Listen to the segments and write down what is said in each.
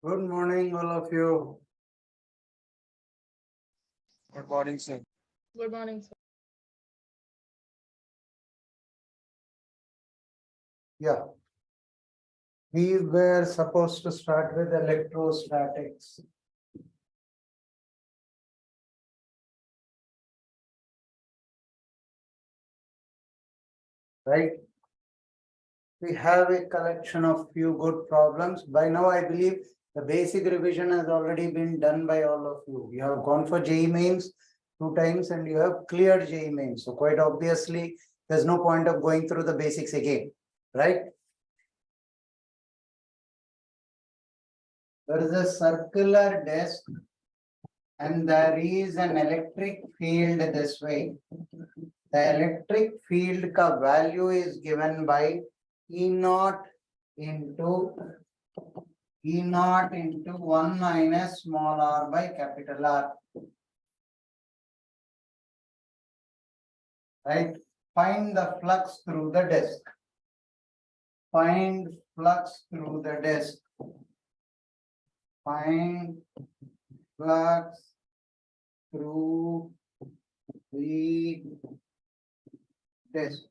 Good morning, all of you. Good morning, sir. Good morning, sir. Yeah. We were supposed to start with electrostatics. Right? We have a collection of few good problems. By now, I believe the basic revision has already been done by all of you. You have gone for JEE mains 2 times and you have cleared JEE mains. So quite obviously, there's no point of going through the basics again, right? There is a circular disk and there is an electric field this way. The electric field ka value is given by E0 into 1 minus small r by capital R. Right? Find the flux through the disk. Find flux through the disk. Find flux through the disk.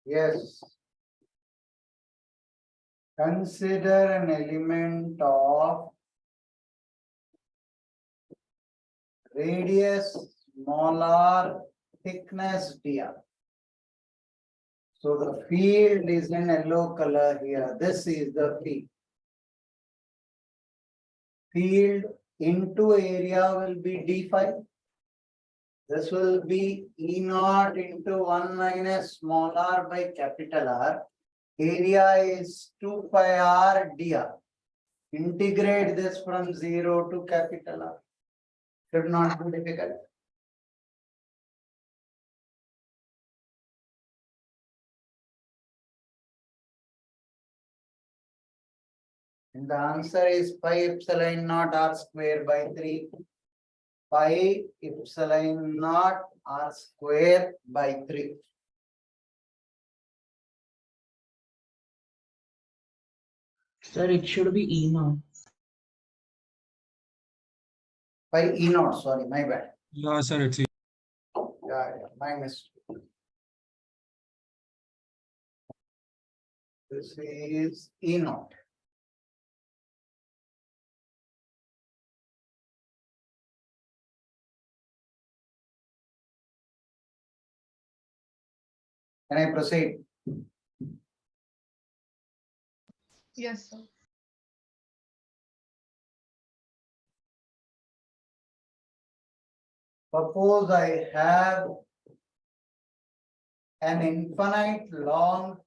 Yes. Consider an element of radius small r, thickness dr. So the field is in yellow color here. This is the field. Field into area will be d phi. This will be E0 into 1 minus small r by capital R. Area is 2 pi r dr. Integrate this from 0 to capital R. Should not be difficult. And the answer is pi epsilon naught r square by 3. Pi epsilon naught r square by 3. Sir, it should be E now. Pi E naught, sorry, my bad. Yeah, sir, it's Yeah, my mistake. This is E naught. Can I proceed? Yes, sir. Suppose I have an infinite long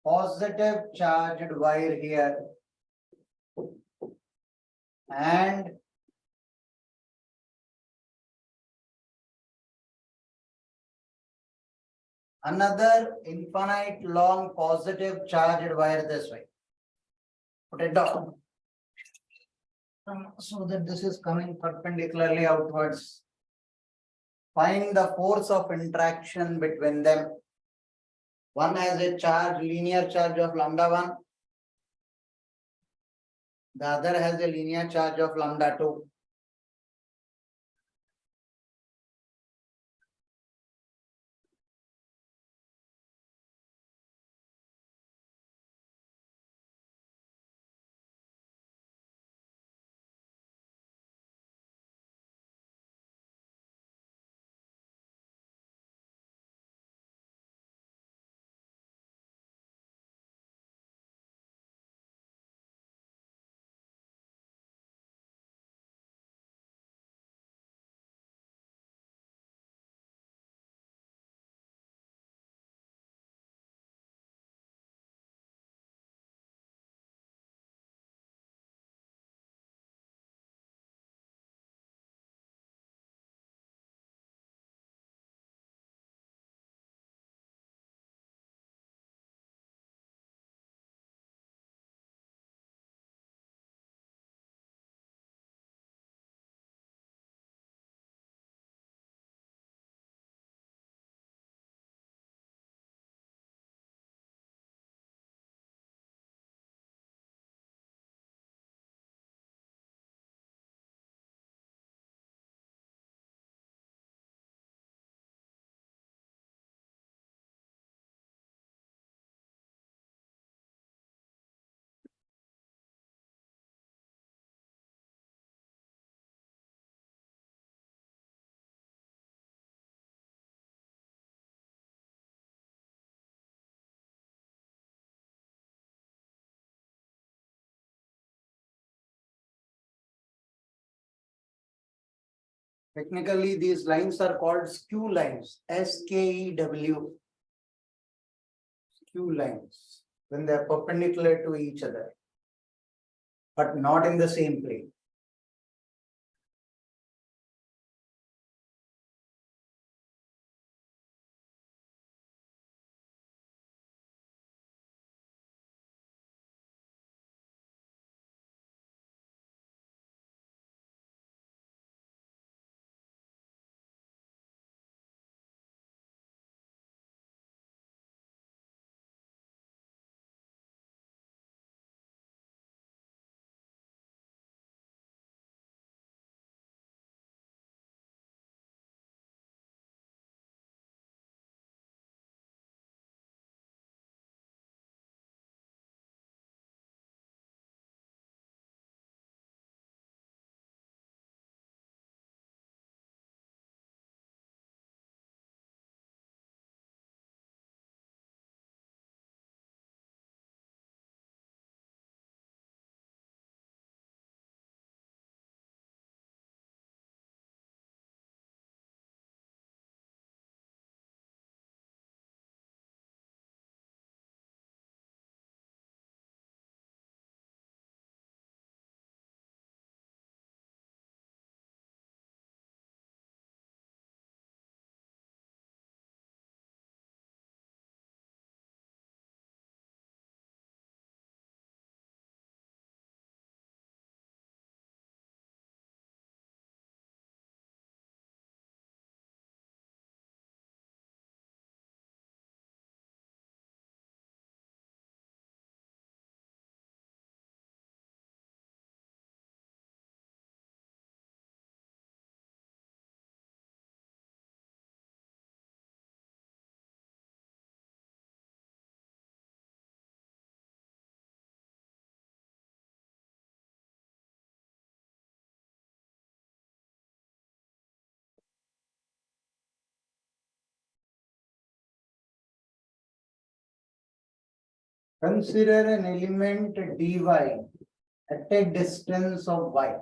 positive charged wire here and another infinite long positive charged wire this way. Put it down. So that this is coming perpendicularly outwards. Find the force of interaction between them. One has a charge, linear charge of lambda 1. The other has a linear charge of lambda 2. Technically, these lines are called skew lines, SKEW. Skew lines, when they are perpendicular to each other, but not in the same plane. Consider an element dy at a distance of y.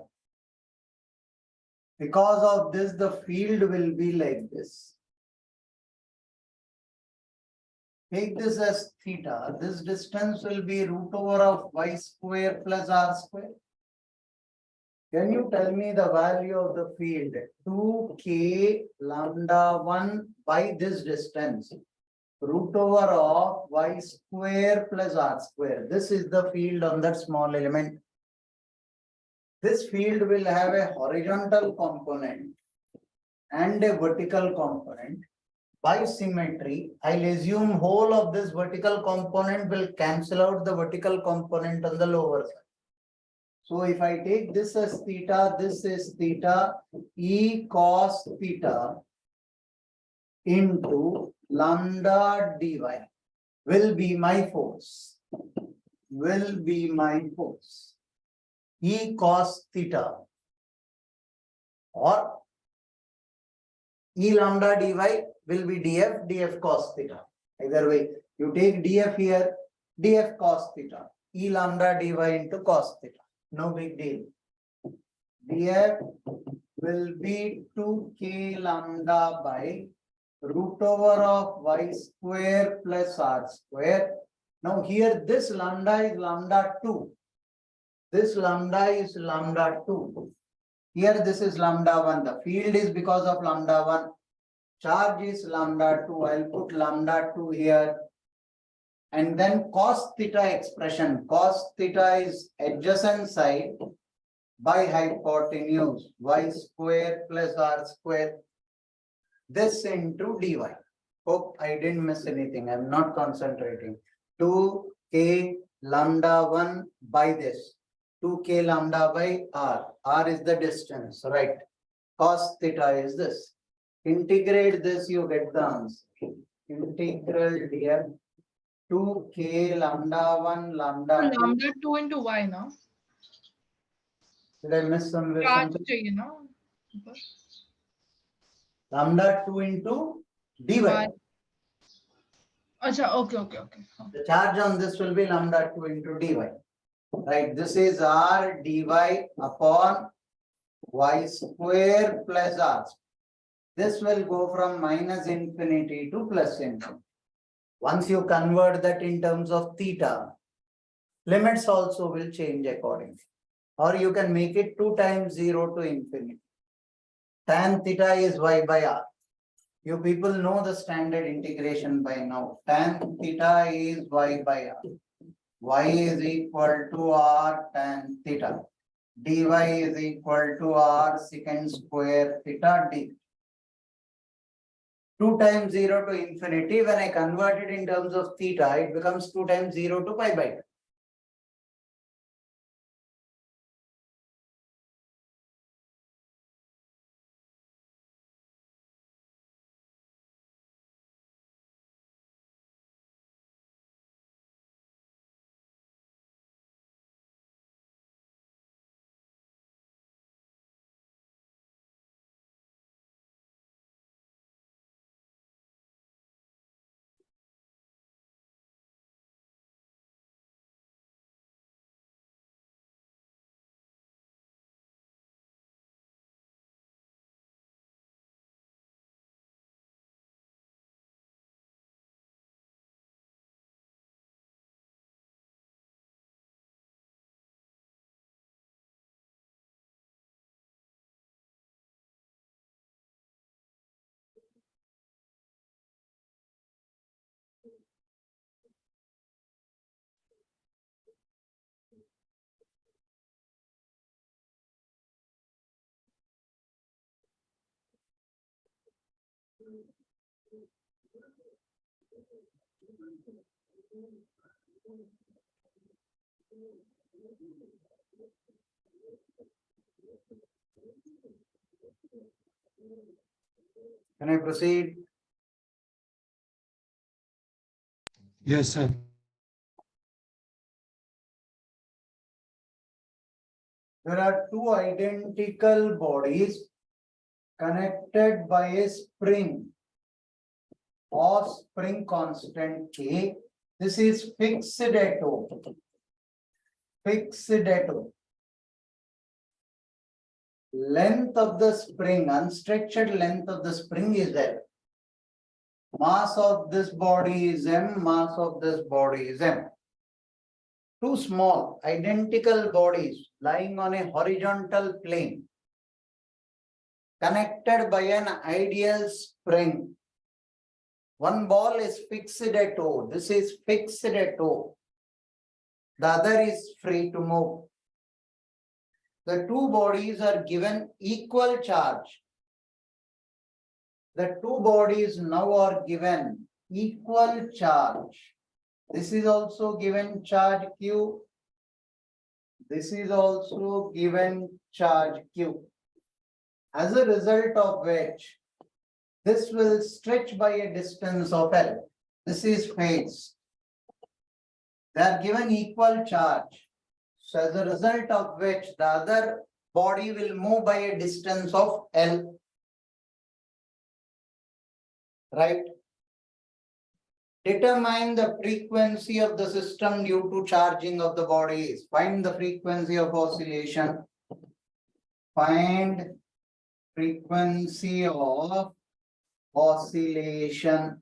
Because of this, the field will be like this. Take this as theta. This distance will be root over of y square plus r square. Can you tell me the value of the field? 2k lambda 1 by this distance. Root over of y square plus r square. This is the field on that small element. This field will have a horizontal component and a vertical component. By symmetry, I'll assume whole of this vertical component will cancel out the vertical component on the lower side. So if I take this as theta, this is theta, E cos theta into lambda dy will be my force. Will be my force. E cos theta or E lambda dy will be df cos theta. Either way, you take df here, df cos theta, E lambda dy into cos theta. No big deal. df will be 2k lambda by root over of y square plus r square. Now here this lambda is lambda 2. This lambda is lambda 2. Here this is lambda 1. The field is because of lambda 1. Charge is lambda 2. I'll put lambda 2 here. And then cos theta expression. Cos theta is adjacent side by hypotenuse. Y square plus r square. This into dy. Hope I didn't miss anything. I'm not concentrating. 2k lambda 1 by this. 2k lambda by r. R is the distance, right? Cos theta is this. Integrate this, you get the answer. Integral df 2k lambda 1 lambda 2. Lambda 2 into y now. Did I miss somewhere Charge something? चाहिए ना. Lambda 2 into dy. Y. अच्छा, okay. The charge on this will be lambda 2 into dy. Right, this is r dy upon y square plus r. This will go from minus infinity to plus infinity. Once you convert that in terms of theta, limits also will change accordingly. Or you can make it 2 times 0 to infinity. Tan theta is y by r. You people know the standard integration by now. Tan theta is y by r. Y is equal to r tan theta. Dy is equal to r secant square theta d. 2 times 0 to infinity. When I convert it in terms of theta, it becomes 2 times 0 to pi by 2. Can I proceed? Yes, sir. There are two identical bodies connected by a spring or spring constant K. This is fixed at O. Fixed at O. Length of the spring, unstructured length of the spring is there. Mass of this body is m, mass of this body is m. Two small identical bodies lying on a horizontal plane, connected by an ideal spring. One ball is fixed at O. This is fixed at O. The other is free to move. The two bodies are given equal charge. The two bodies now are given equal charge. This is also given charge Q. This is also given charge Q. As a result of which, this will stretch by a distance of L. This is phase. They are given equal charge. So as a result of which, the other body will move by a distance of L. Right? Determine the frequency of the system due to charging of the bodies. Find the frequency of oscillation. Find frequency of oscillation.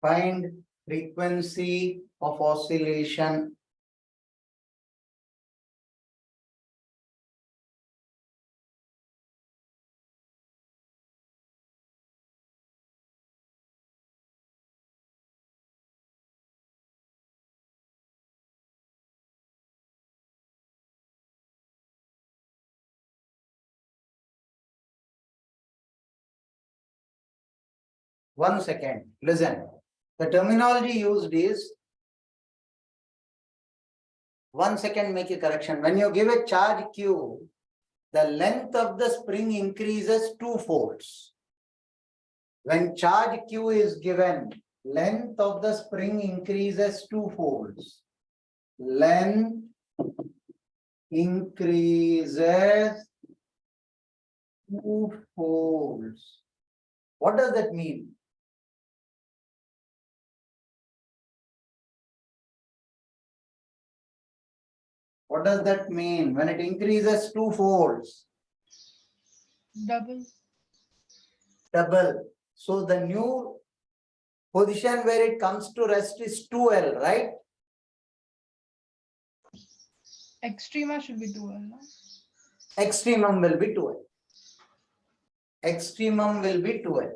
Find frequency of oscillation. One second, listen. The terminology used is, one second, make a correction. When you give a charge Q, the length of the spring increases two-folds. When charge Q is given, length of the spring increases two-folds. Length increases two-folds. What does that mean? What does that mean when it increases two-folds? Double. Double. So the new position where it comes to rest is 2L, right? Extrema should be 2L. No? Extremum will be 2L. Extremum will be 2L.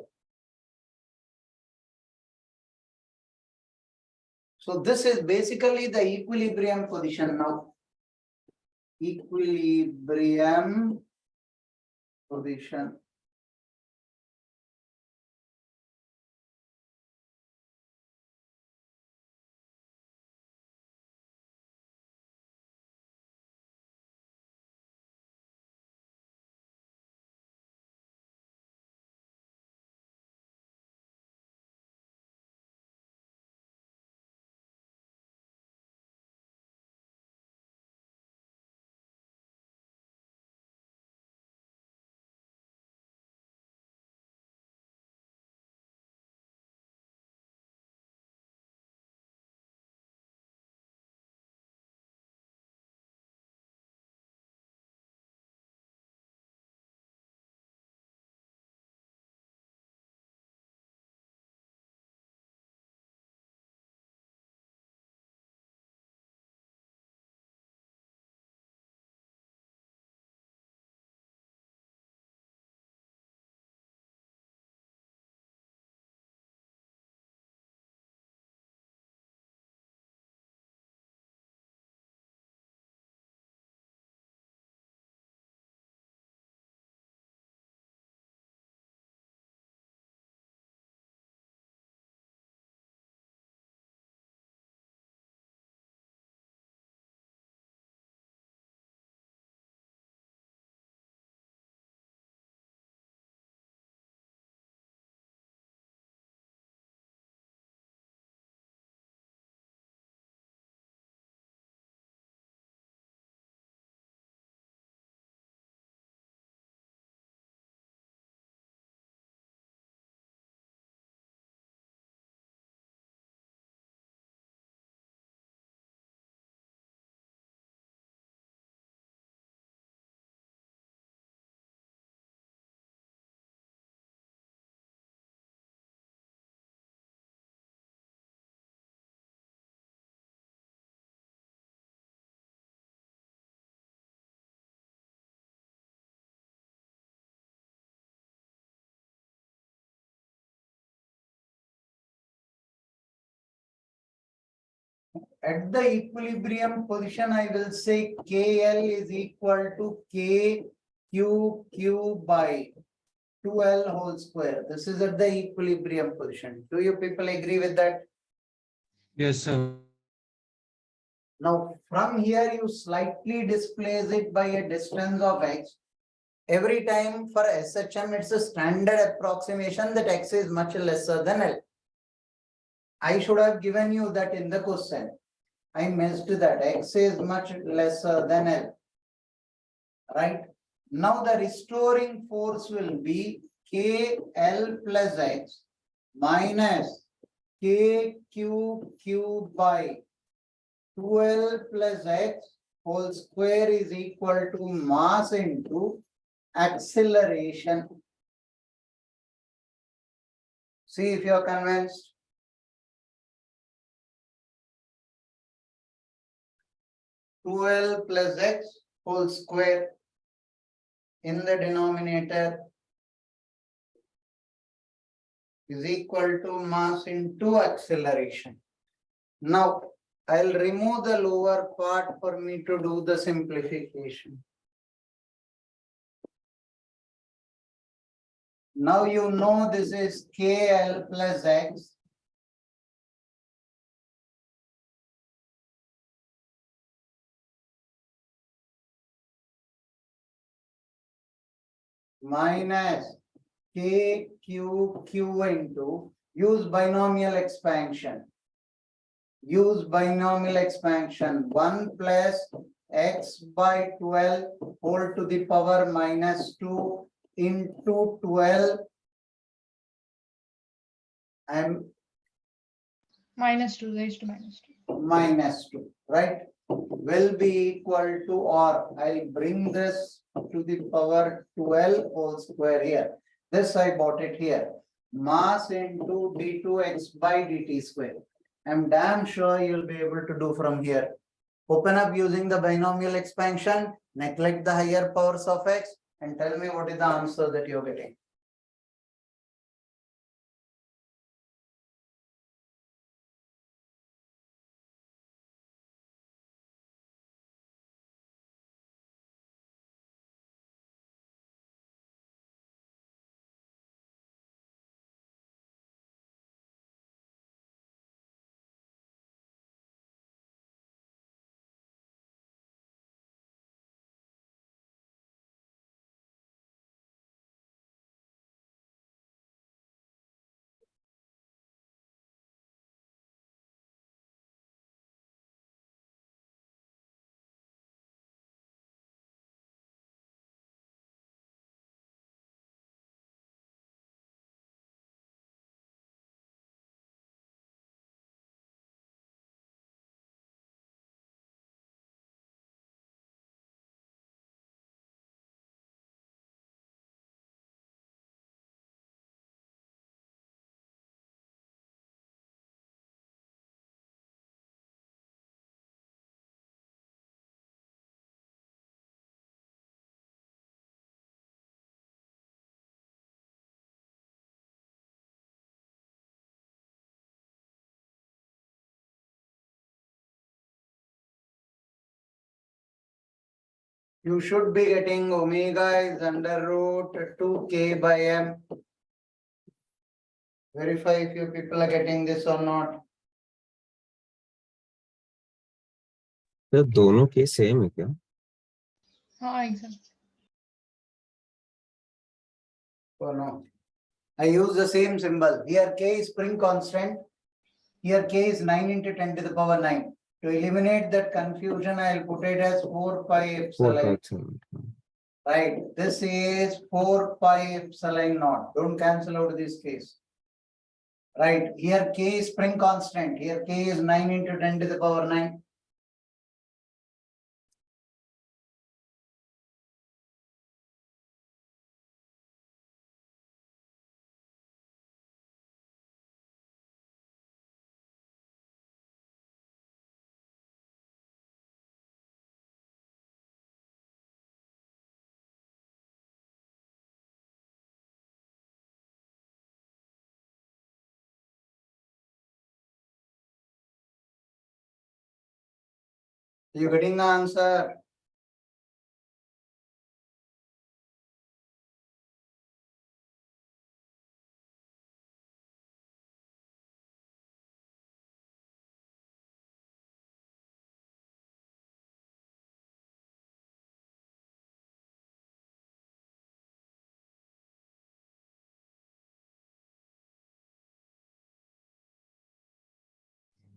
So this is basically the equilibrium position now. Equilibrium position. At the equilibrium position, I will say KL is equal to KQQ by 2L whole square. This is at the equilibrium position. Do you people agree with that? Yes, sir. Now, from here, you slightly displace it by a distance of x. Every time for SHM, it's a standard approximation that x is much lesser than L. I should have given you that in the question. I missed that x is much lesser than L. Right? Now the restoring force will be KL plus x minus KQQ by 2L plus x whole square is equal to mass into acceleration. See if you are convinced. Two L plus x whole square in the denominator is equal to mass into acceleration. Now, I'll remove the lower part for me to do the simplification. Now you know this is KL plus x minus KQQ into use binomial expansion. Use binomial expansion 1 plus x by 12 whole to the power minus 2 into 12 and -2 raised to -2. minus 2, right? Will be equal to, or I'll bring this to the power 12 whole square here. This I bought it here. Mass into d2x by dt square. I'm damn sure you'll be able to do from here. Open up using the binomial expansion, neglect the higher powers of x, and tell me what is the answer that you're getting. You should be getting omega is under root 2k by m. Verify if you people are getting this or not. तो दोनों case same है क्या? हाँ exactly. Oh no. I use the same symbol. Here k is spring constant. Here k is 9 into 10 to the power 9. To eliminate that confusion, I'll put it as 4 pi epsilon. Right. This is 4 pi epsilon naught. Don't cancel out this case. Right. Here k is spring constant. Here k is 9 into 10 to the power 9. You getting the answer?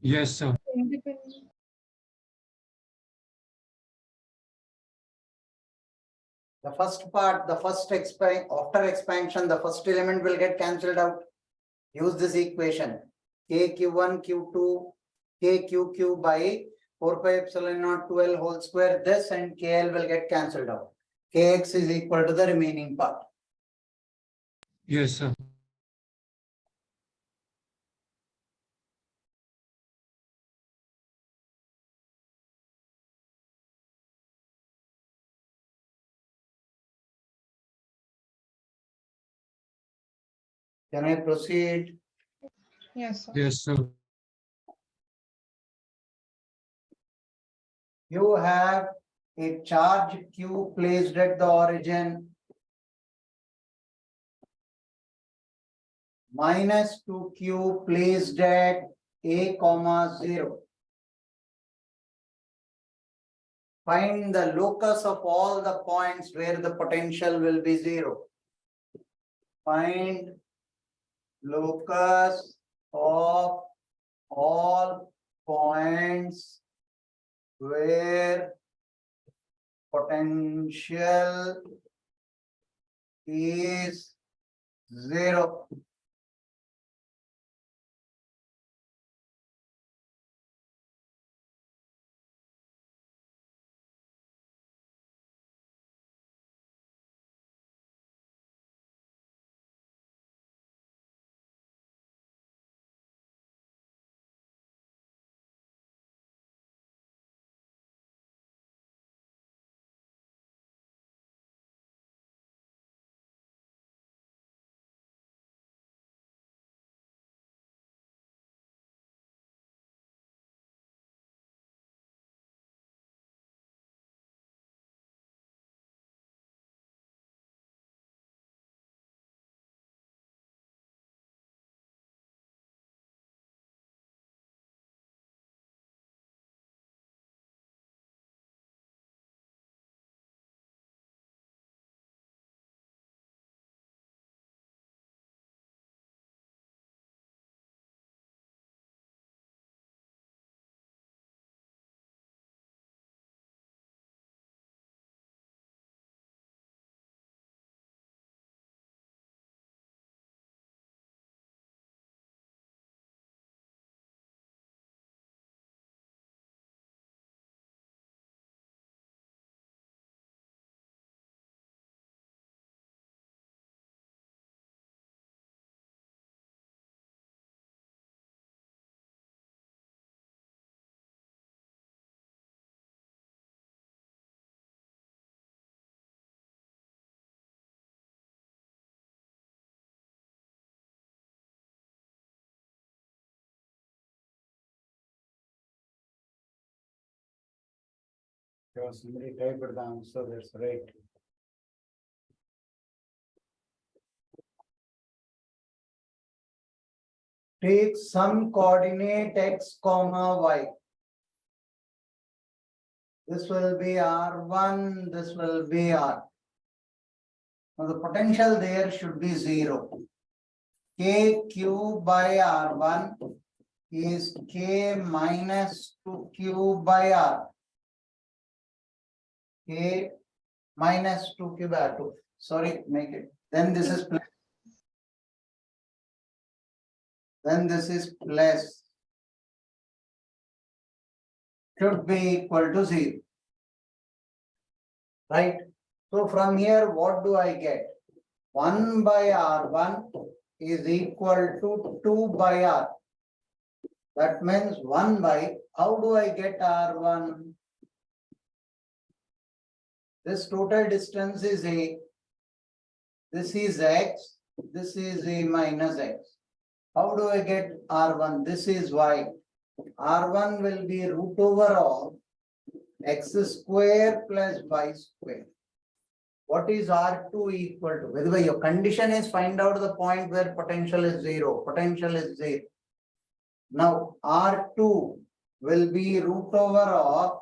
Yes, sir. Independent. The first part, the first after expansion, the first element will get cancelled out. Use this equation. KQ1, Q2, KQQ by 4 pi epsilon naught 2L whole square. This and KL will get cancelled out. KX is equal to the remaining part. Yes, sir. Can I proceed? Yes, sir. Yes, sir. You have a charge Q placed at the origin minus 2Q placed at A comma 0. Find the locus of all the points where the potential will be 0. Find locus of all points where potential is 0. Somebody typed the answer, that's right. Take some coordinate x comma y. This will be R1, this will be R. Now the potential there should be 0. KQ by R1 is K minus 2Q by R. K minus 2Q by R2. Sorry, make it. Then this is plus. Then this is plus. Should be equal to 0. Right? So from here, what do I get? 1 by R1 is equal to 2 by R. That means 1 by, how do I get R1? This total distance is A. This is X. This is A minus X. How do I get R1? This is Y. R1 will be root over of x square plus y square. What is R2 equal to? By the way, your condition is find out the point where potential is zero. Potential is zero. Now R2 will be root over of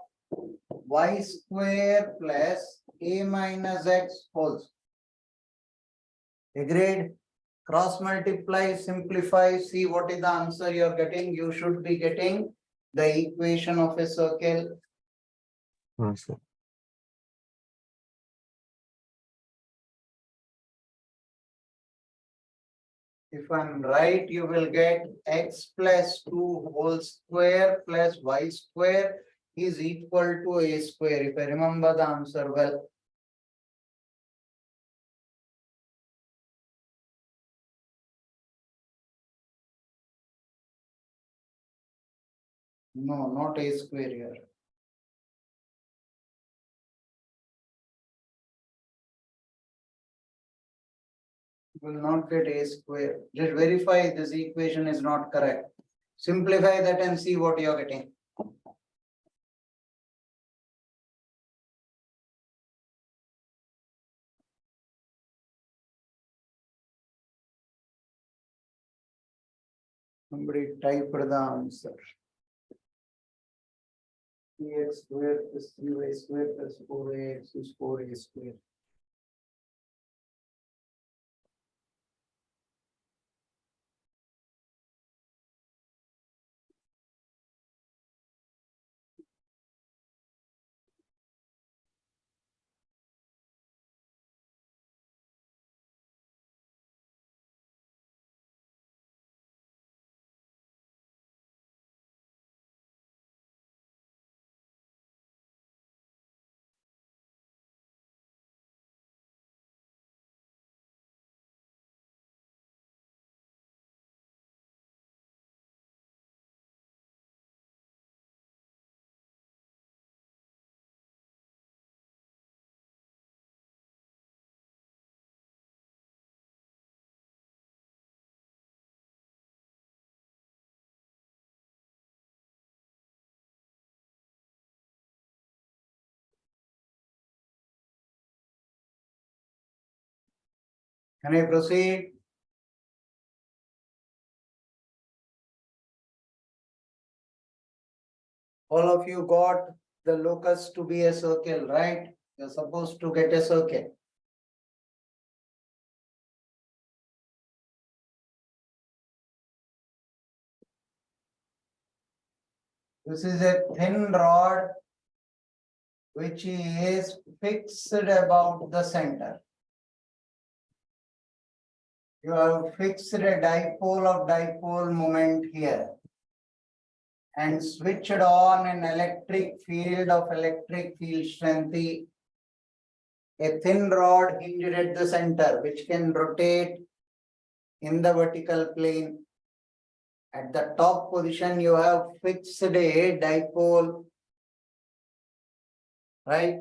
y square plus a minus x whole square. Agreed? Cross multiply, simplify, see what is the answer you are getting. You should be getting the equation of a circle. हाँ sir. If I'm right, you will get x plus 2 whole square plus y square is equal to a square. If I remember the answer well. No, not a square here. You will not get a square. Just verify this equation is not correct. Simplify that and see what you are getting. Somebody type the answer. 3x square plus 3y square plus 4ax is 4a square. Can I proceed? All of you got the locus to be a circle, right? You're supposed to get a circle. This is a thin rod which is fixed about the center. You have fixed a dipole of dipole moment here and switched on an electric field of electric field strength. A thin rod hinged at the center which can rotate in the vertical plane. At the top position, you have fixed a dipole, right?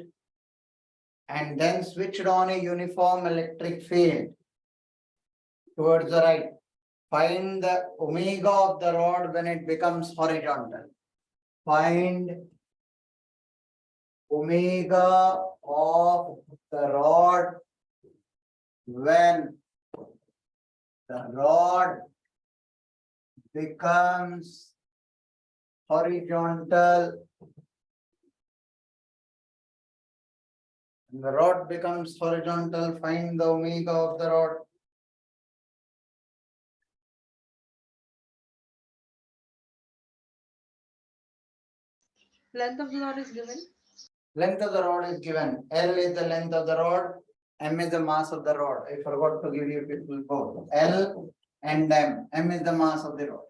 And then switched on a uniform electric field towards the right. Find the omega of the rod when it becomes horizontal. Find omega of the rod when the rod becomes horizontal. When the rod becomes horizontal, find the omega of the rod. Length of the rod is given. Length of the rod is given. L is the length of the rod. M is the mass of the rod. I forgot to give you people both. L and M. M is the mass of the rod.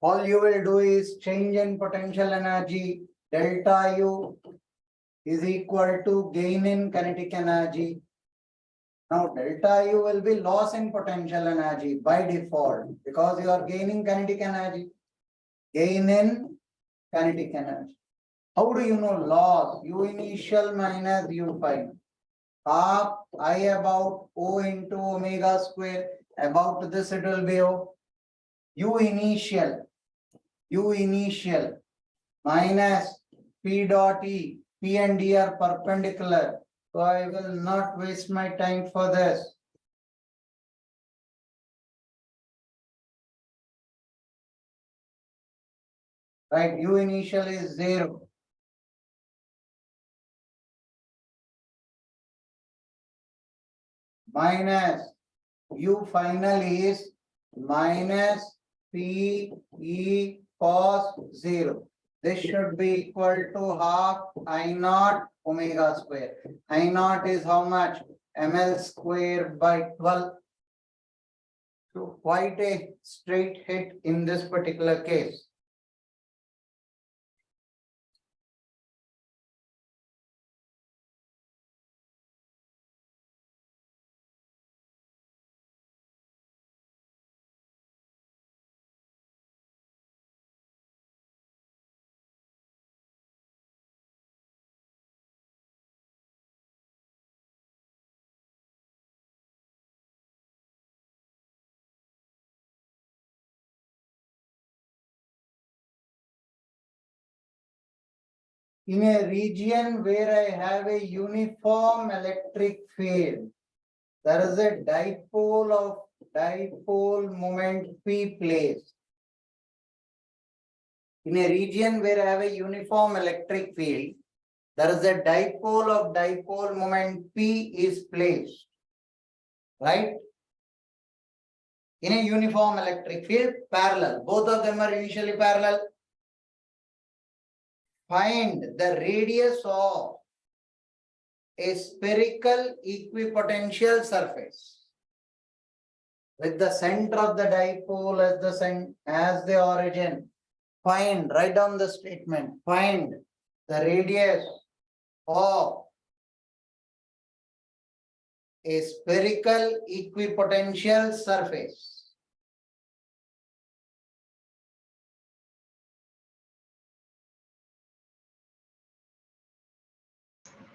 All you will do is change in potential energy. Delta U is equal to gain in kinetic energy. Now delta U will be loss in potential energy by default because you are gaining kinetic energy. Gain in kinetic energy. How do you know loss? U initial minus U final. Half I about O into omega square. About this it will be O. U initial minus P dot E. P and D are perpendicular. So I will not waste my time for this. Right, U initial is 0. Minus U final is minus P E cos 0. This should be equal to half I naught omega square. I naught is how much? ML square by 12. So quite a straight hit in this particular case. In a region where I have a uniform electric field, there is a dipole moment P placed. In a region where I have a uniform electric field, there is a dipole moment P is placed. Right? In a uniform electric field, parallel. Both of them are initially parallel. Find the radius of a spherical equipotential surface with the center of the dipole as the origin. Find, write down the statement, find the radius of a spherical equipotential surface.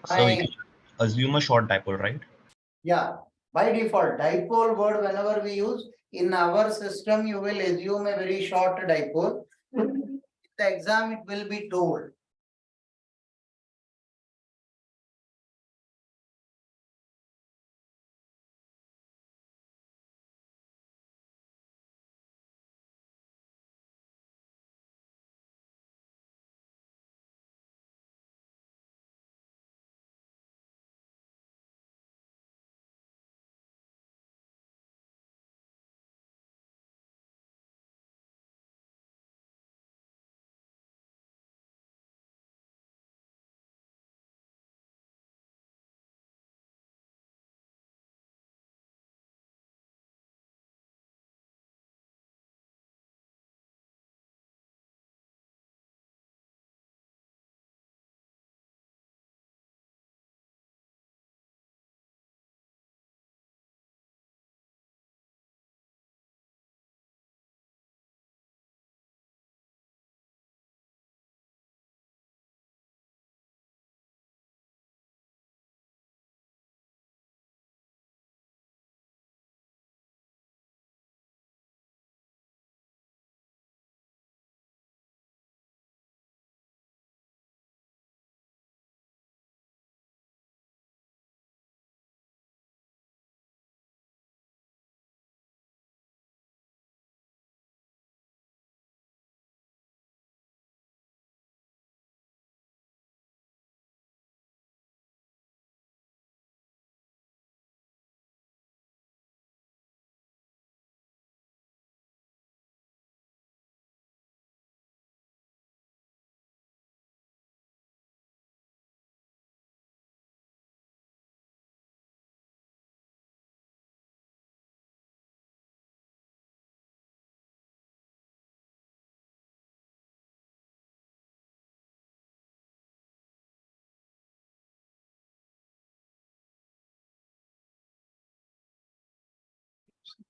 So we can assume a short dipole, right? Yeah, by default, dipole word whenever we use in our system, you will assume a very short dipole. In the exam, it will be told.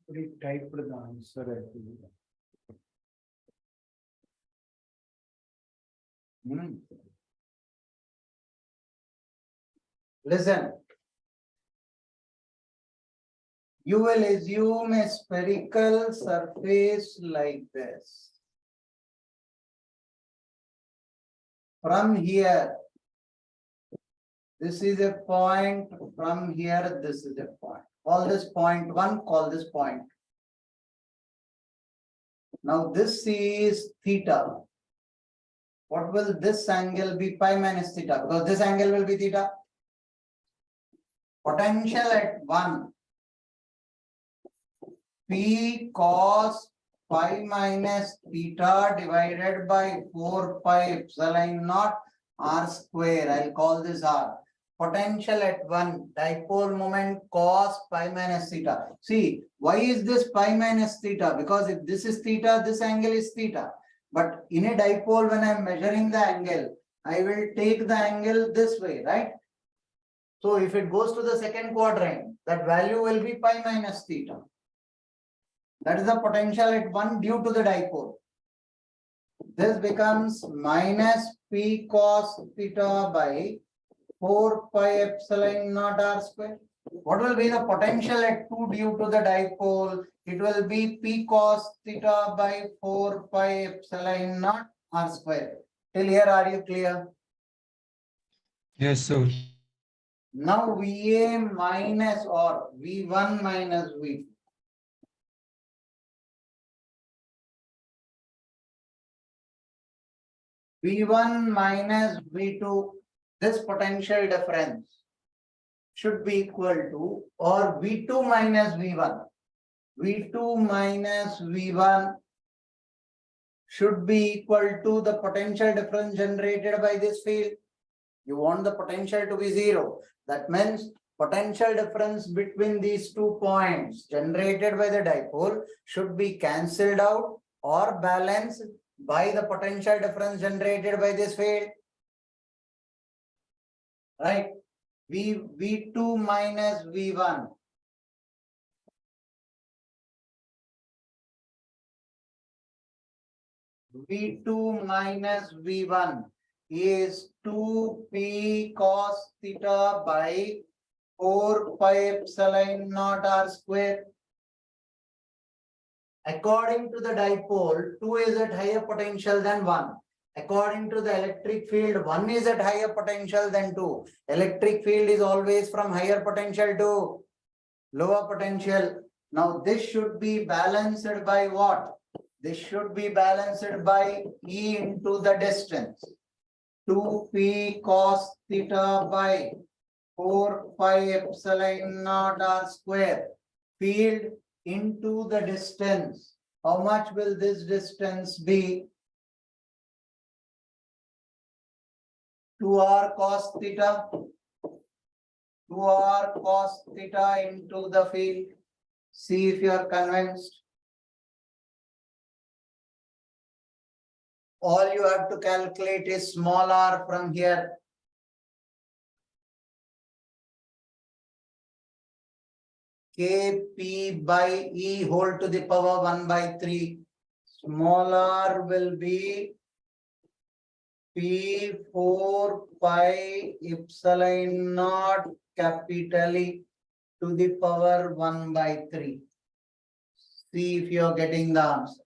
We typed the answer actually. Listen. You will assume a spherical surface like this. From here, this is a point. From here, this is a point. Call this point 1, call this point. Now this is theta. What will this angle be? Pi minus theta, because this angle will be theta. Potential at 1, P cos pi minus theta divided by 4 pi epsilon naught r square. I'll call this r. Potential at 1, dipole moment cos pi minus theta. See, why is this pi minus theta? Because if this is theta, this angle is theta. But in a dipole, when I'm measuring the angle, I will take the angle this way, right? So if it goes to the second quadrant, that value will be pi minus theta. That is the potential at 1 due to the dipole. This becomes minus P cos theta by 4 pi epsilon naught r square. What will be the potential at 2 due to the dipole? It will be P cos theta by 4 pi epsilon naught r square. Till here, are you clear? Yes, sir. Now VA minus or V1 minus V2. V1 minus V2, this potential difference should be equal to, or V2 minus V1. V2 minus V1 should be equal to the potential difference generated by this field. You want the potential to be 0. That means potential difference between these 2 points generated by the dipole should be cancelled out or balanced by the potential difference generated by this field. Right? V2 minus V1. V2 minus V1 is 2P cos theta by 4 pi epsilon naught r square. According to the dipole, 2 is at higher potential than 1. According to the electric field, 1 is at higher potential than 2. Electric field is always from higher potential to lower potential. Now this should be balanced by what? This should be balanced by E into the distance. 2P cos theta by 4 pi epsilon naught r square. Field into the distance. How much will this distance be? 2r cos theta. 2r cos theta into the field. See if you are convinced. All you have to calculate is small r from here. Kp by E whole to the power 1 by 3. Small r will be P4 pi epsilon naught capital E to the power 1 by 3. See if you are getting the answer.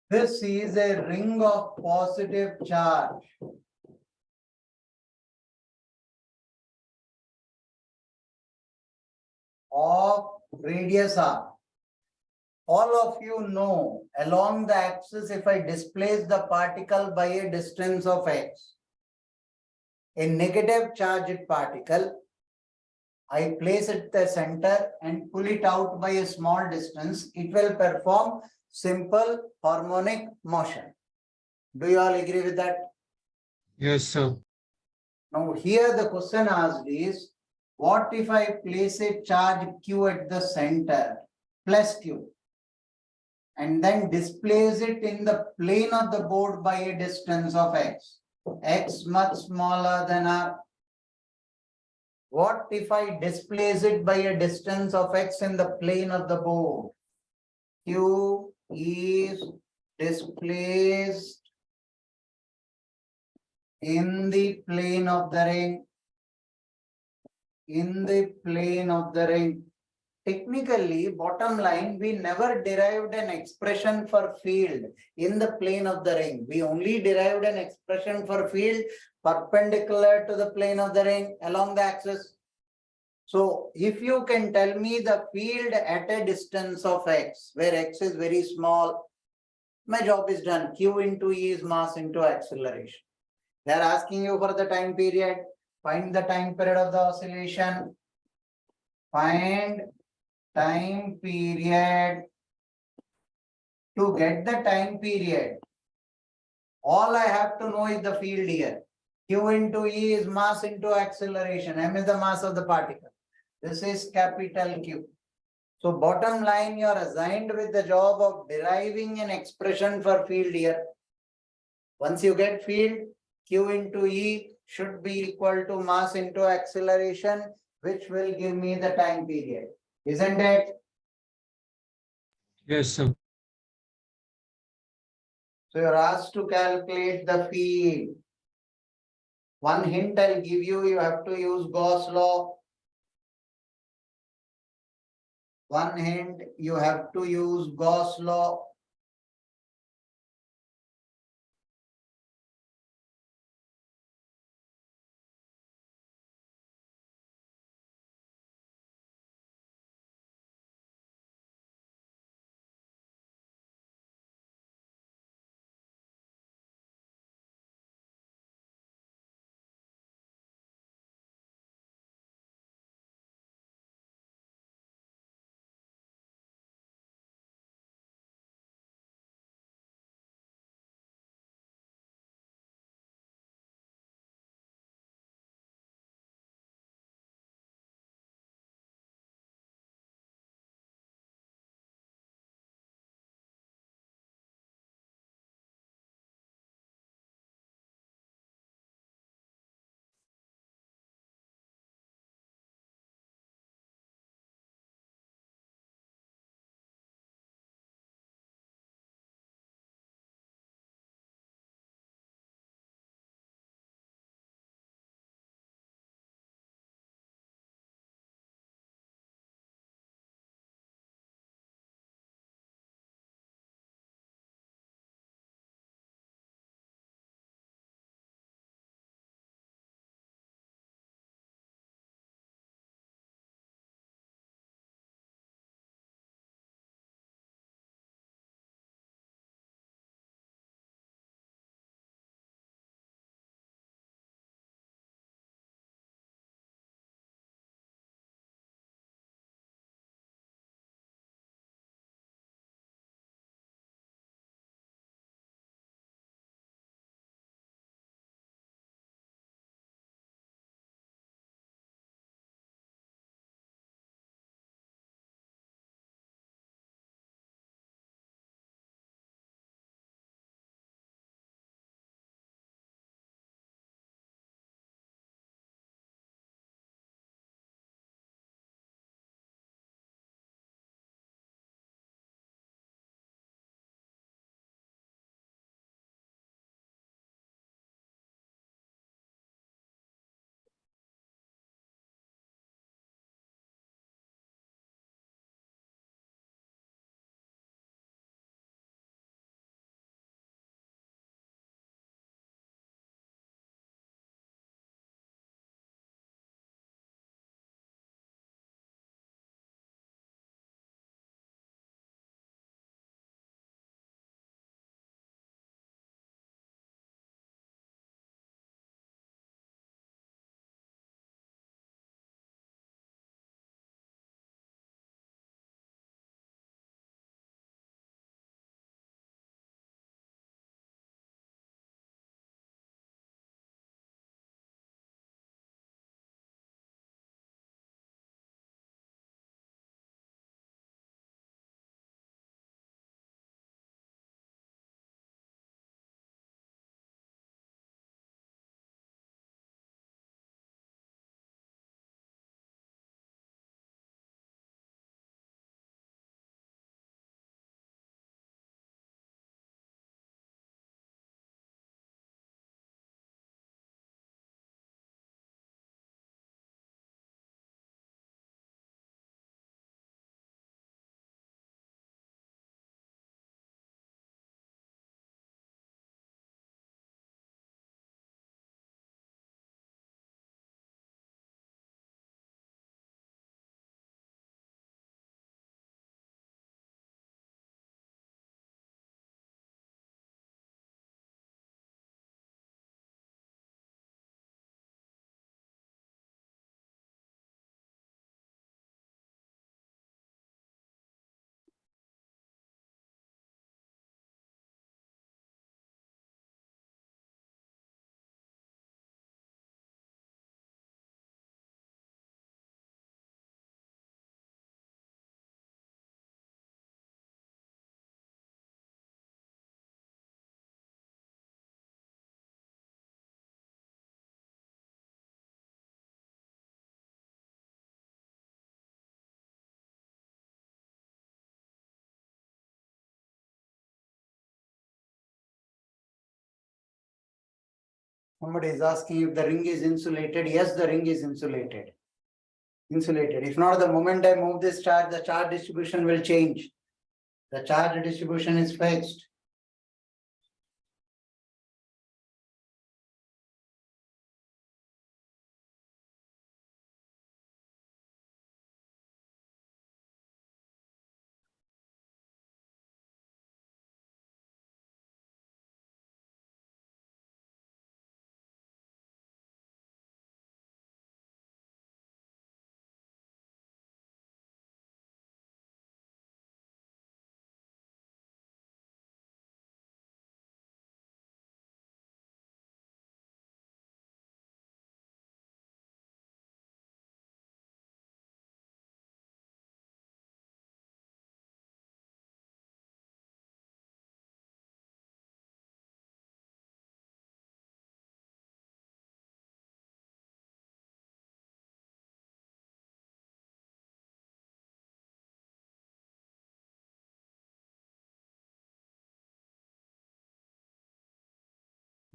This is a ring of positive charge. Of radius r. All of you know along the axis, if I displace the particle by a distance of x, a negative charged particle, I place it at the center and pull it out by a small distance, it will perform simple harmonic motion. Do you all agree with that? Yes, sir. Now here the question asked is, what if I place a charge q at the center, plus q, and then displace it in the plane of the board by a distance of x much smaller than r? What if I displace it by a distance of x in the plane of the board? Q is displaced in the plane of the ring. In the plane of the ring. Technically, bottom line, we never derived an expression for field in the plane of the ring. We only derived an expression for field perpendicular to the plane of the ring along the axis. So if you can tell me the field at a distance of x, where x is very small, my job is done. Q into E is mass into acceleration. They are asking you for the time period. Find the time period of the oscillation. Find time period. To get the time period, all I have to know is the field here. Q into E is mass into acceleration. M is the mass of the particle. This is capital Q. So bottom line, you are assigned with the job of deriving an expression for field here. Once you get field, Q into E should be equal to mass into acceleration, which will give me the time period. Isn't it? Yes, sir. So you're asked to calculate the field. One hint I'll give you, you have to use Gauss law. One hint, you have to use Gauss law. Somebody is asking if the ring is insulated. Yes, the ring is insulated. If not, the moment I move this charge, the charge distribution will change. The charge distribution is fixed.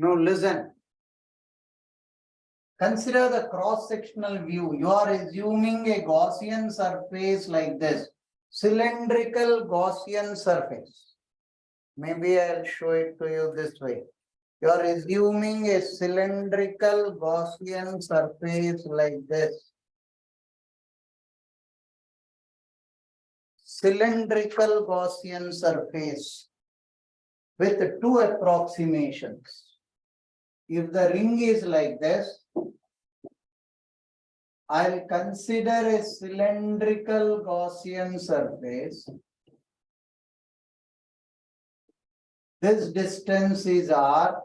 Now listen. Consider the cross-sectional view. You are assuming a Gaussian surface like this. Cylindrical Gaussian surface. Maybe I'll show it to you this way. You are assuming a cylindrical Gaussian surface like this. Cylindrical Gaussian surface with two approximations. If the ring is like this, I'll consider a cylindrical Gaussian surface. This distance is R.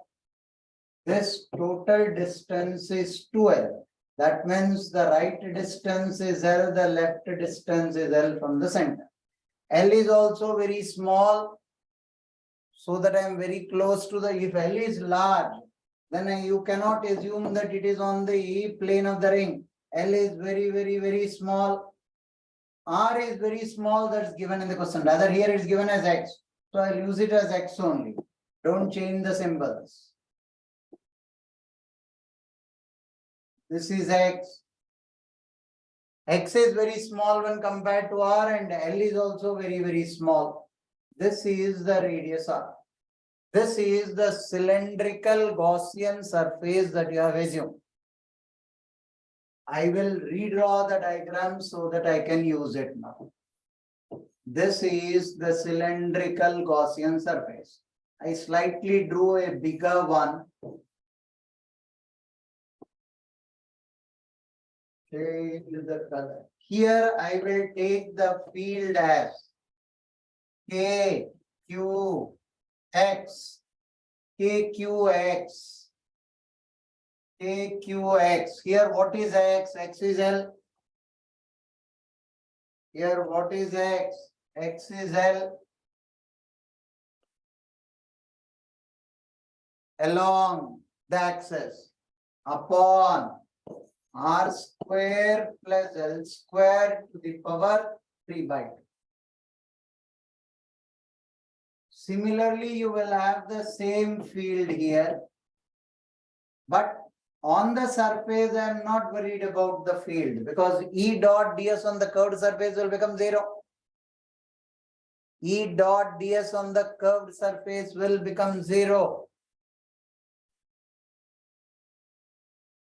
This total distance is 2L. That means the right distance is L, the left distance is L from the center. L is also very small, so that I am very close to the, if L is large, then you cannot assume that it is on the plane of the ring. L is very small. R is very small, that's given in the question. Rather here it is given as X. So I'll use it as X only. Don't change the symbols. This is X. X is very small when compared to R, and L is also very small. This is the radius R. This is the cylindrical Gaussian surface that you have assumed. I will redraw the diagram so that I can use it now. This is the cylindrical Gaussian surface. I slightly drew a bigger one. Change the color. Here I will take the field as K, Q, X, KQX, KQX. Here what is X? X is L. Here what is X? X is L. Along the axis upon R square plus L square to the power 3/2. Similarly, you will have the same field here, but on the surface, I am not worried about the field because E dot ds on the curved surface will become 0. E dot ds on the curved surface will become 0.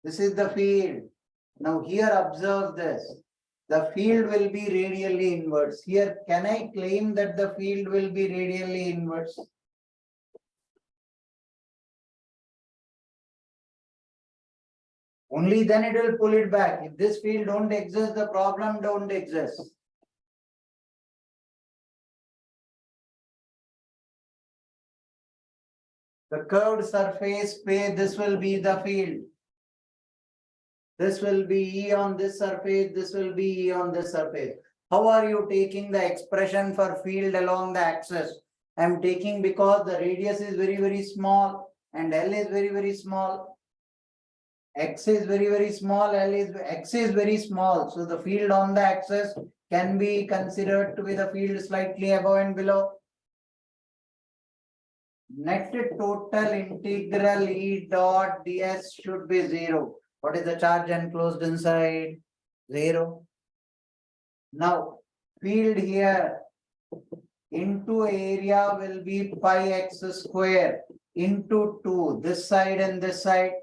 This is the field. Now here observe this. The field will be radially inverse. Here, can I claim that the field will be radially inverse? Only then it will pull it back. If this field don't exist, the problem don't exist. The curved surface space, this will be the field. This will be E on this surface, this will be E on this surface. How are you taking the expression for field along the axis? I am taking because the radius is very small and L is very small. X is very small, X is very small. So the field on the axis can be considered to be the field slightly above and below. net total integral E dot ds should be 0. What is the charge enclosed inside? 0. Now, field here into area will be pi x square into 2, this side and this side,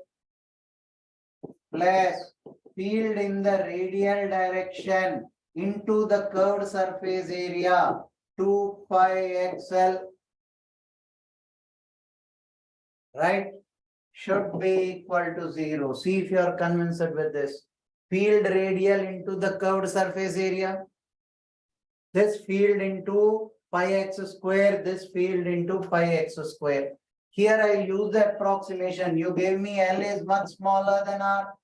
plus field in the radial direction into the curved surface area 2 pi xl, right, should be equal to 0. See if you are convinced with this. Field radial into the curved surface area, this field into pi x square, this field into pi x square. Here I use the approximation. You gave me L is much smaller than R.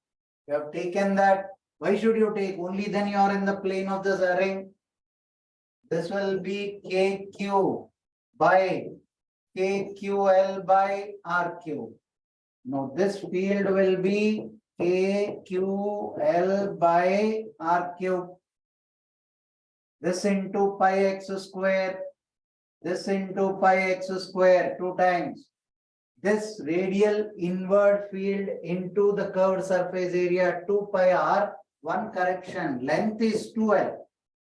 You have taken that. Why should you take? Only then you are in the plane of this ring. This will be KQ by KQL by RQ. Now this field will be KQL by RQ. This into pi x square. This into pi x square 2 times. This radial inward field into the curved surface area 2 pi r. One correction, length is 2L.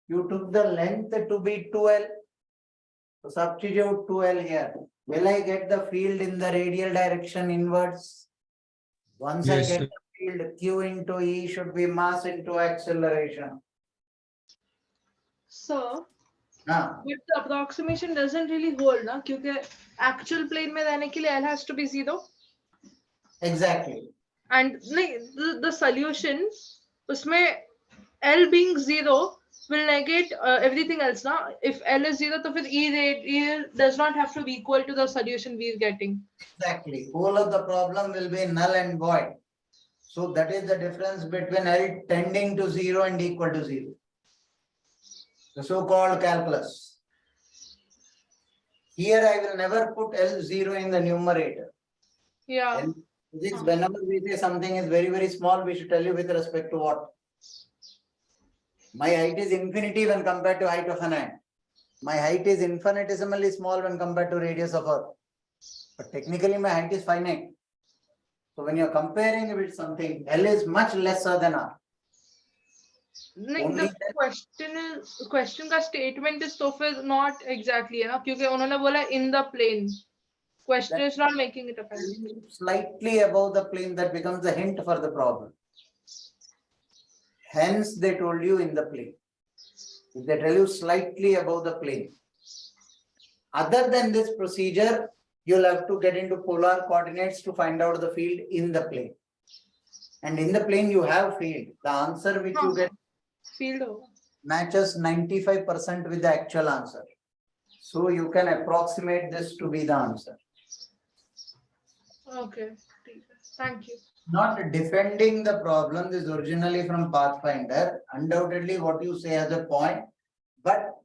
You took the length to be 2L. So substitute 2L here. Will I get the field in the radial direction inwards? Once I Yes, get sir. the field, Q into E should be mass into acceleration. Sir, Now, but the approximation doesn't really hold, na? Because actual plane में रहने के लिए L has to be 0. exactly. And the solution, उसमें L being 0 will negate everything else, na? If L is 0, तो फिर E does not have to be equal to the solution we are getting. Exactly. Whole of the problem will be null and void. So that is the difference between L tending to 0 and equal to 0. The so-called calculus. Here I will never put L0 in the numerator. Yeah. Physics, whenever we say something is very, very small, we should tell you with respect to what? My height is infinity when compared to height of an ant. My height is infinitesimally small when compared to radius of Earth. But technically my height is finite. So when you are comparing with something, L is much lesser than R. Only The question का statement is तो फिर not exactly है ना, क्योंकि उन्होंने बोला in the plane. Question is not making it apparent. Slightly above the plane, that becomes a hint for the problem. Hence they told you in the plane. If they tell you slightly above the plane. Other than this procedure, you'll have to get into polar coordinates to find out the field in the plane. And in the plane you have field. The answer which you get Field होगा. matches 95% with the actual answer. So you can approximate this to be the answer. Okay. Thank you. Not defending the problem, this is originally from Pathfinder. Undoubtedly what you say has a point, but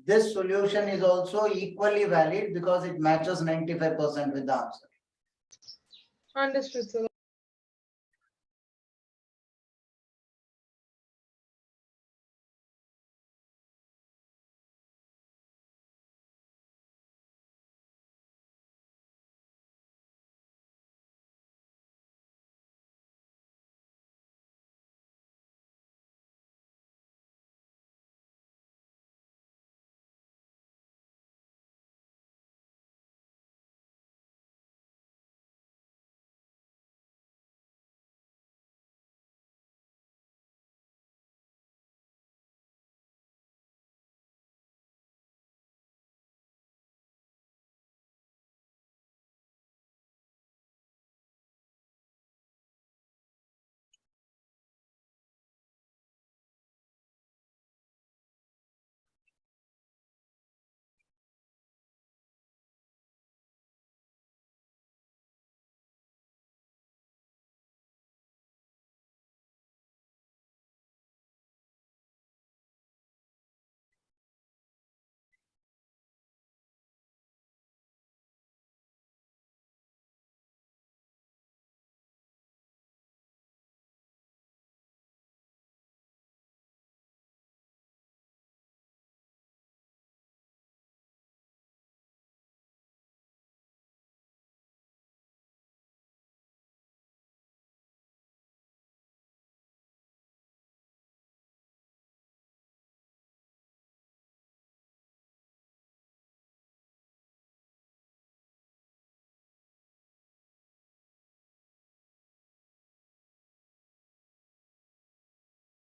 this solution is also equally valid because it matches 95% with the answer. Understood, sir.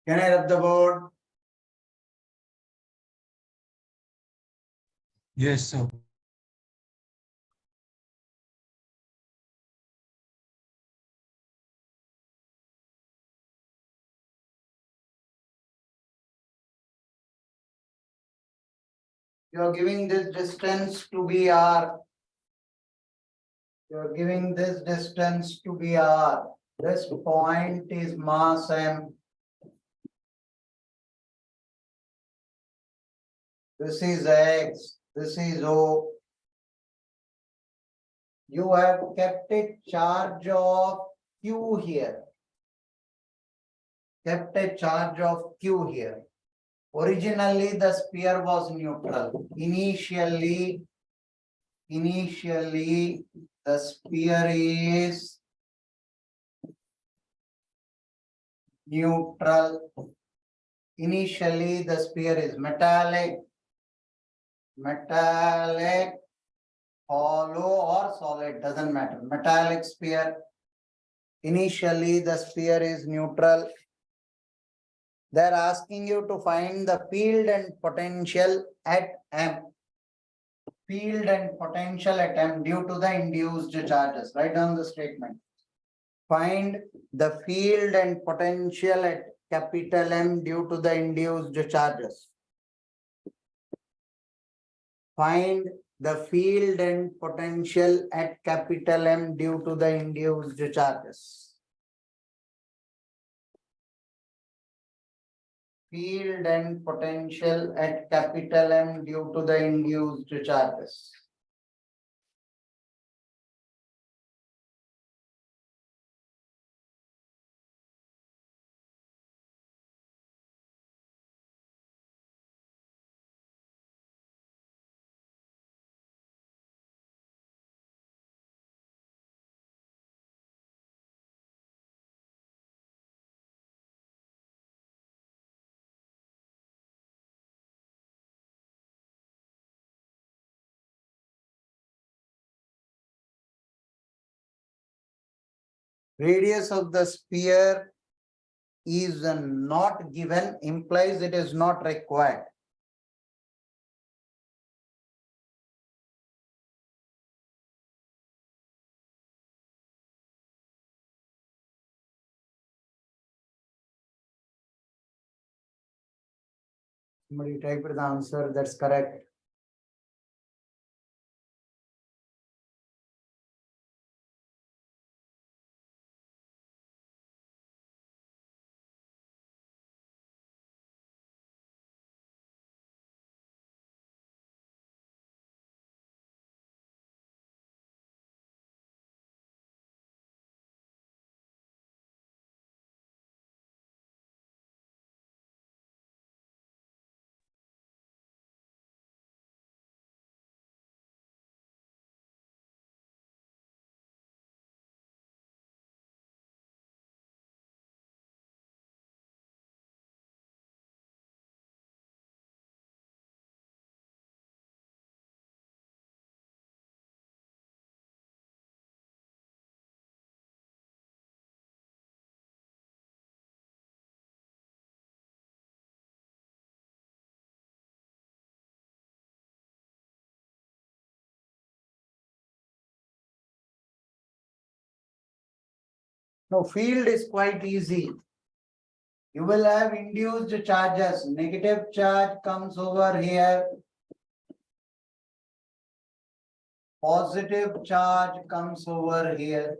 Can I rub the board? Yes, sir. You are giving this distance to be r. You are giving this distance to be r. This point is mass m. This is x. This is O. You have kept a charge of Q here. Kept a charge of Q here. Originally, the sphere was neutral. Initially, the sphere is neutral. Initially, the sphere is metallic, hollow or solid, doesn't matter. Metallic sphere. Initially, the sphere is neutral. They're asking you to find the field and potential at M. Field and potential at M due to the induced charges. Write down the statement. Find the field and potential at capital M due to the induced charges. Find the field and potential at capital M due to the induced charges. Field and potential at capital M due to the induced charges. Radius of the sphere is not given, implies it is not required. Somebody typed the answer, that's correct. No, field is quite easy. You will have induced charges. Negative charge comes over here. Positive charge comes over here.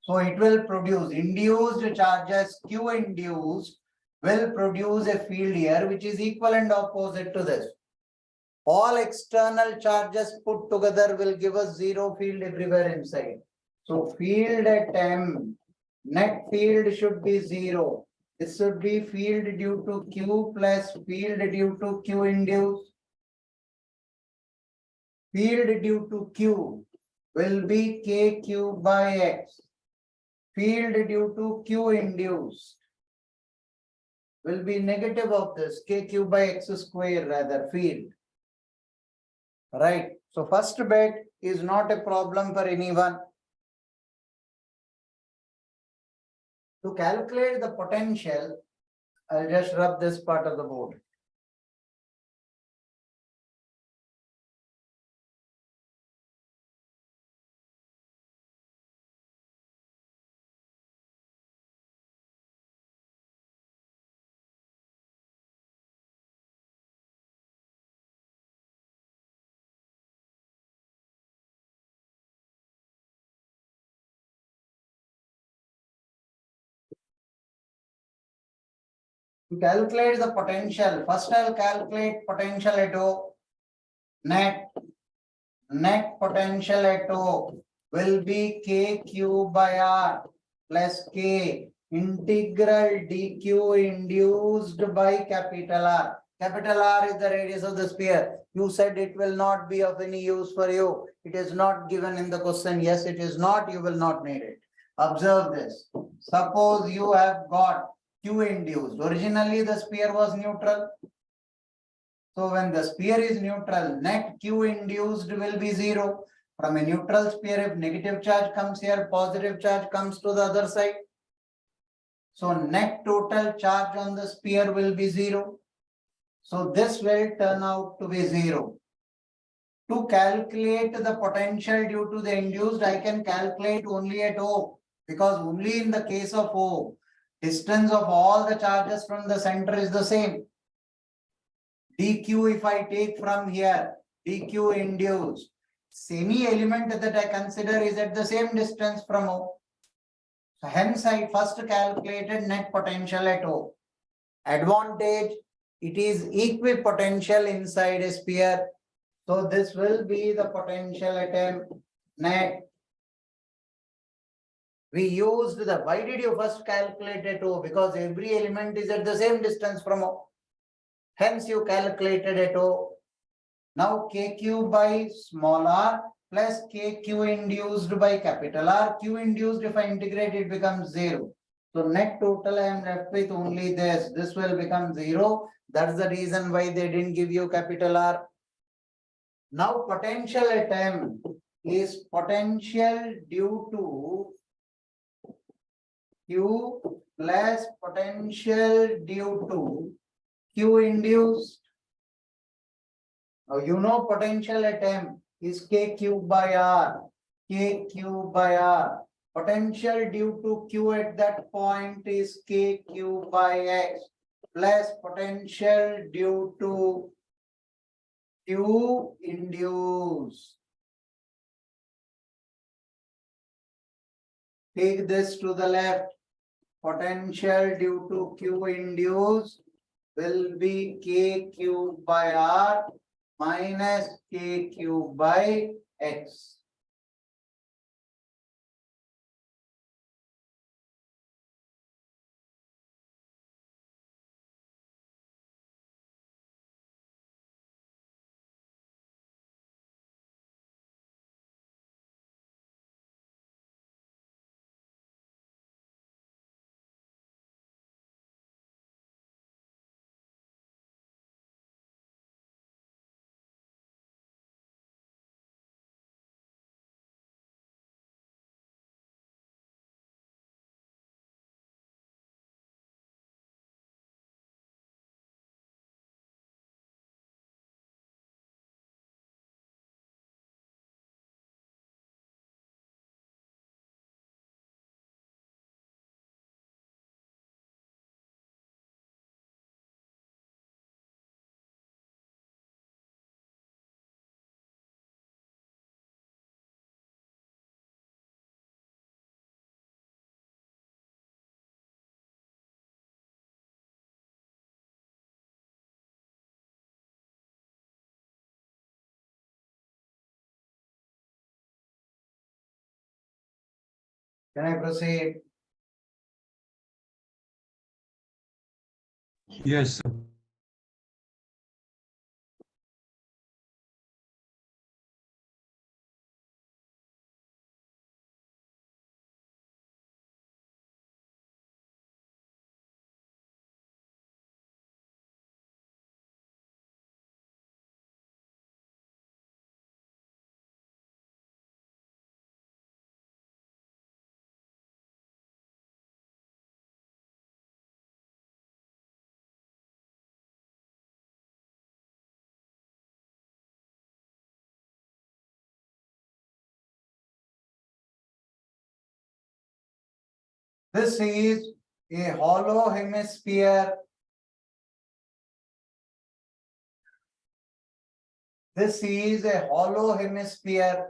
So it will produce induced charges, Q induced will produce a field here which is equal and opposite to this. All external charges put together will give us zero field everywhere inside. So field at M, net field should be zero. This should be field due to Q plus field due to Q induced. Field due to Q will be KQ by X. Field due to Q induced will be negative of this, KQ by X square rather, field. Right. So first bet is not a problem for anyone. To calculate the potential, I'll just rub this part of the board. To calculate the potential, first I'll calculate potential at O. Net potential at O will be KQ by R plus K integral dq induced by capital R. Capital R is the radius of the sphere. You said it will not be of any use for you. It is not given in the question. Yes, it is not. You will not need it. Observe this. Suppose you have got Q induced. Originally, the sphere was neutral. So when the sphere is neutral, net Q induced will be 0. From a neutral sphere, if negative charge comes here, positive charge comes to the other side. So net total charge on the sphere will be 0. So this will turn out to be 0. To calculate the potential due to the induced, I can calculate only at O, because only in the case of O, distance of all the charges from the center is the same. dq, if I take from here, dq induced, any element that I consider is at the same distance from O. So hence I first calculated net potential at O. Advantage, it is equipotential inside a sphere. So this will be the potential at M net. We used the, why did you first calculate at O? Because every element is at the same distance from O. Hence you calculated at O. Now KQ by small r plus KQ induced by capital R. Q induced, if I integrate, it becomes 0. So net total I am left with only this. This will become 0. That's the reason why they didn't give you capital R. Now potential at M is potential due to Q plus potential due to Q induced. Now you know potential at M is KQ by R. KQ by R. Potential due to Q at that point is KQ by X plus potential due to Q induced. Take this to the left. Potential due to Q induced will be KQ by R minus KQ by X. Can I proceed? Yes, sir. This is a hollow hemisphere. This is a hollow hemisphere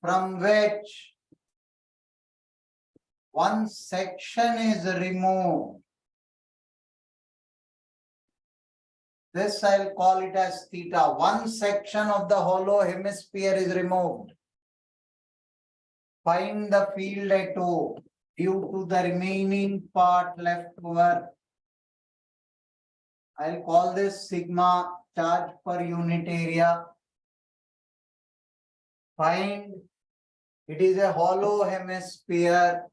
from which one section is removed. This I'll call it as theta. One section of the hollow hemisphere is removed. Find the field at O due to the remaining part left over. I'll call this sigma, charge per unit area. Find, it is a hollow hemisphere.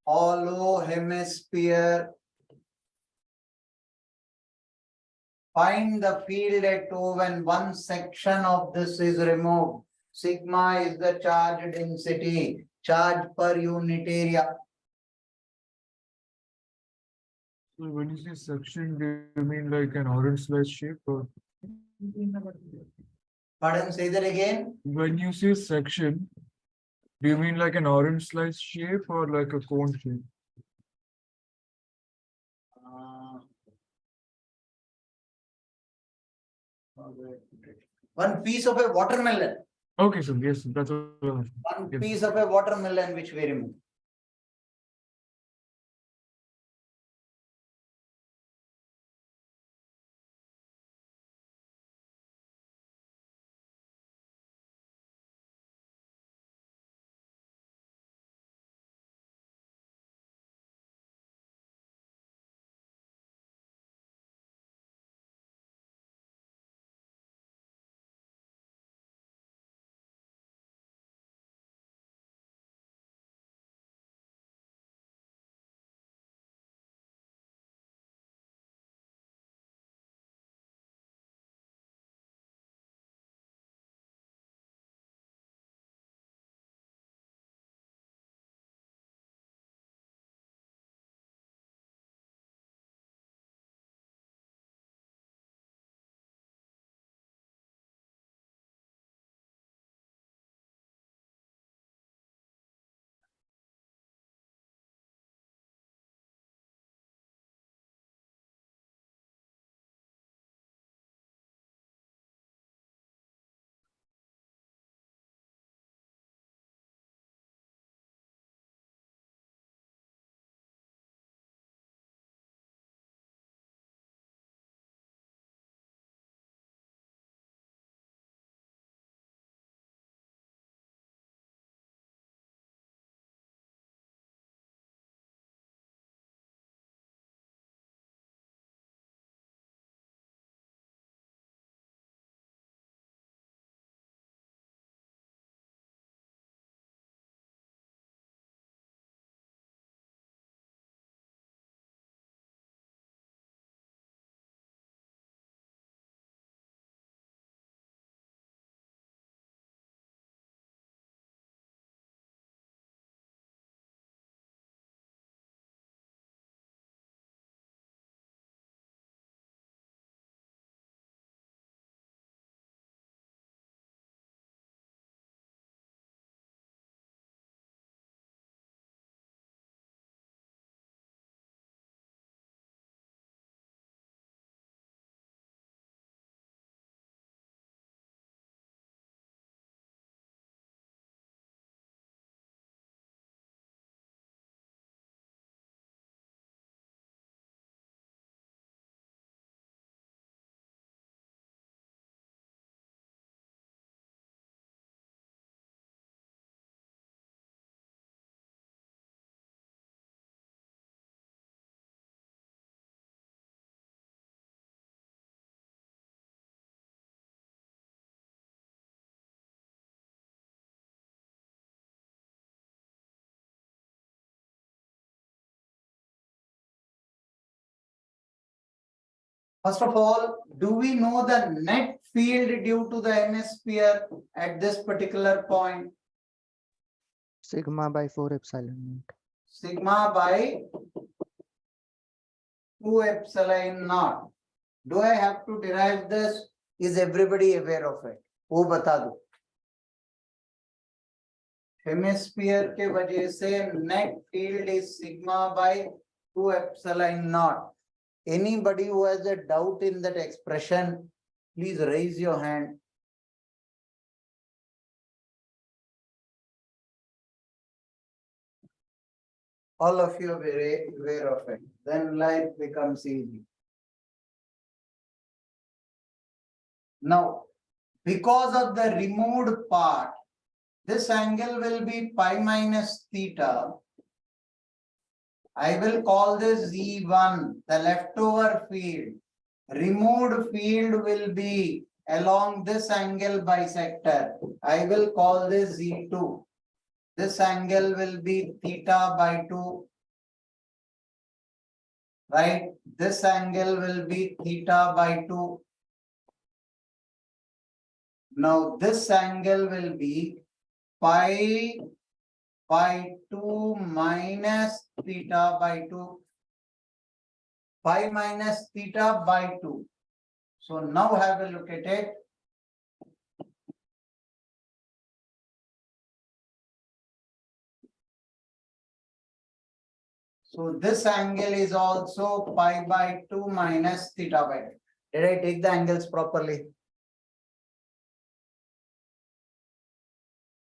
Hollow hemisphere. Find the field at O when one section of this is removed. Sigma is the charge density, charge per unit area. So when you say section, do you mean like an orange slice shape or? Pardon, say that again. When you say section, do you mean like an orange slice shape or like a cone shape? One piece of a watermelon. Okay, so yes, that's what I was. One Yes. piece of a watermelon which we remove. First of all, do we know the net field due to the hemisphere at this particular point? Sigma by 4 epsilon naught. Sigma by 2 epsilon naught. Do I have to derive this? Is everybody aware of it? वो बता दो. Hemisphere के वजह से net field is sigma by 2 epsilon naught. Anybody who has a doubt in that expression, please raise your hand. All of you are very aware of it. Then life becomes easy. Now, because of the removed part, this angle will be pi minus theta. I will call this Z1, the leftover field. Removed field will be along this angle bisector. I will call this Z2. This angle will be theta by 2. Right? This angle will be theta by 2. Now this angle will be pi by 2 minus theta by 2. Pi minus theta by 2. So now have a look at it. So this angle is also pi by 2 minus theta by 2. Did I take the angles properly?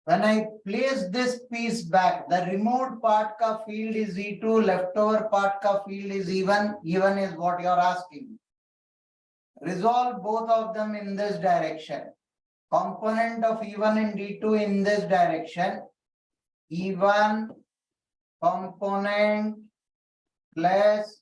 When I place this piece back, the removed part ka field is E2, leftover part ka field is E1. E1 is what you are asking. Resolve both of them in this direction. Component of E1 and E2 in this direction. E1 component plus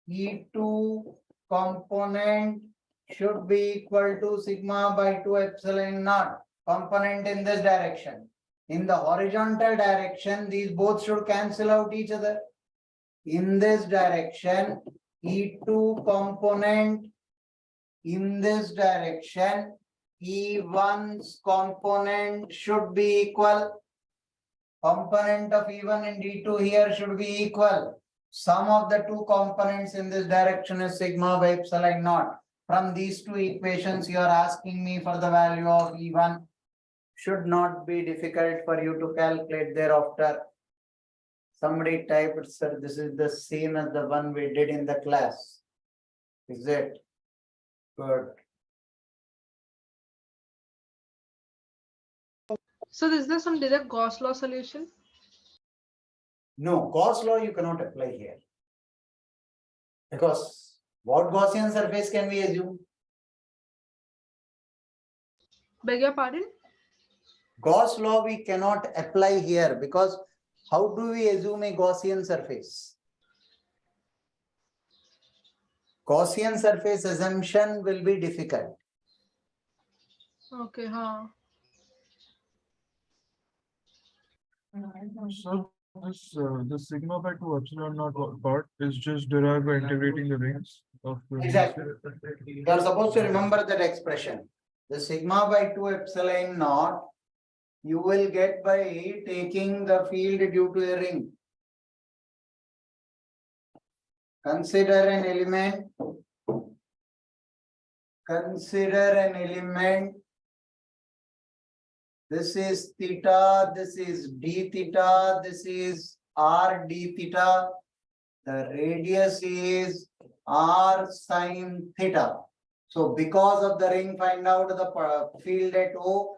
E2 component should be equal to sigma by 2 epsilon naught. Component in this direction. In the horizontal direction, these both should cancel out each other. In this direction, E2 component in this direction, E1's component should be equal. Component of E1 and E2 here should be equal. Sum of the two components in this direction is sigma by epsilon naught. From these two equations, you are asking me for the value of E1. Should not be difficult for you to calculate thereafter. Somebody typed, sir, this is the same as the one we did in the class. Is it? Good. So is there some direct Gauss law solution? No, Gauss law you cannot apply here. Because what Gaussian surface can we assume? Beg your pardon? Gauss law we cannot apply here because how do we assume a Gaussian surface? Gaussian surface assumption will be difficult. Okay, huh. So the sigma by 2 epsilon naught part is just derived by integrating the rings of the Exactly. You are supposed to remember that expression. The sigma by 2 epsilon naught you will get by taking the field due to a ring. Consider an element. Consider an element. This is theta, this is d theta, this is r d theta. The radius is r sine theta. So because of the ring, find out the field at O.